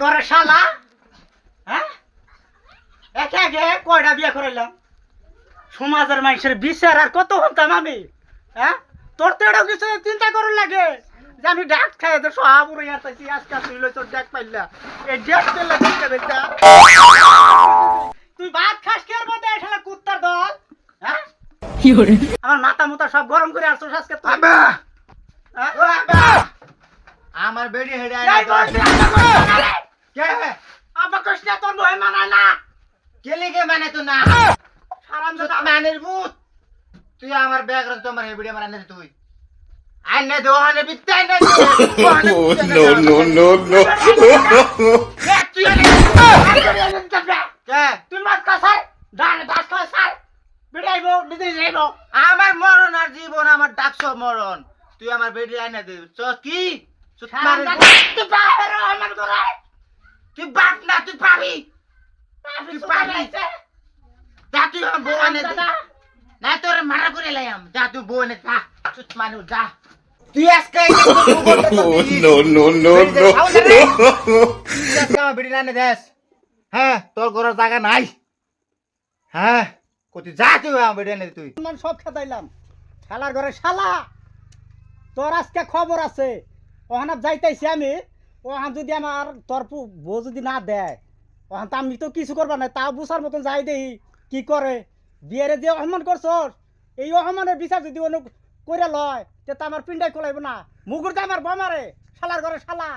ঘরে শালা হ্যাঁ একে একে কয়টা বিয়ে করাইলাম সমাজের মানুষের বিচার আর কত হতাম আমি হ্যাঁ তোর তো এটাও কিছু চিন্তা করুন লাগে যে আমি ডাক খাই তো সব উড়ে আসতেছি আজকে তুই লই তোর ডাক পাইলা এই ডাক পেলে দেখতে দেখতে তুই ভাত খাস কে মধ্যে শালা কুত্তার দল হ্যাঁ কি করে আমার মাথা মুতা সব গরম করে আসছিস আজকে তুই আব্বা হ্যাঁ? ও আব্বা আমার বেডি হেডে এই বল, কে আব্বা কৃষ্ণ তোর বই মানায় না কে লিগে মানে তো না হারাম তুই দাদা মানের ভূত তুই আমার ব্যাগ রাখ তোমার হেডি মানে তুই আইনে দোহানে বিত্তাই না No, no, no, no. তুই কে তুই মাছ খাসার ডান ভাত খাওয়া সার বেড়াইব দিদি যাইব আমার মরণ আর জীবন আমার ডাকছ মরণ তুই আমার বেডি আইনে দে কি তুই বাইরে আমার করে তুই বাপ না তুই পাবি তুই পাবি। পাবি যা তুই আমার বউ আনে দে না তোর মারা করে লাইম যা তুই বউ এনে যা চুত মানুষ যা তুই আজকে No, no, no, no. আমার বেডি আনে দেশ হ্যাঁ তোর ঘরের জায়গা নাই হ্যাঁ কোথায় যা তুই আমার বেডি আনে দে তুই মান সব খেতাইলাম শালার ঘরে শালা তোর আজকে খবর আছে ওখানে যাইতেছি আমি ওখান যদি আমার তোর বউ যদি না দেয় ওখান তো আমি তো কিছু করবার না তাও বুঝার মতন যাই দেই কি করে বিয়েরে যে অসম্মান করছস এই অসম্মানের বিচার যদি অন্য করে লয় তে তো আমার পিন্ডাই খোলাইব না মুগুর তো আমার বোমারে শালার ঘরে শালা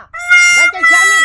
যাইতেছি আমি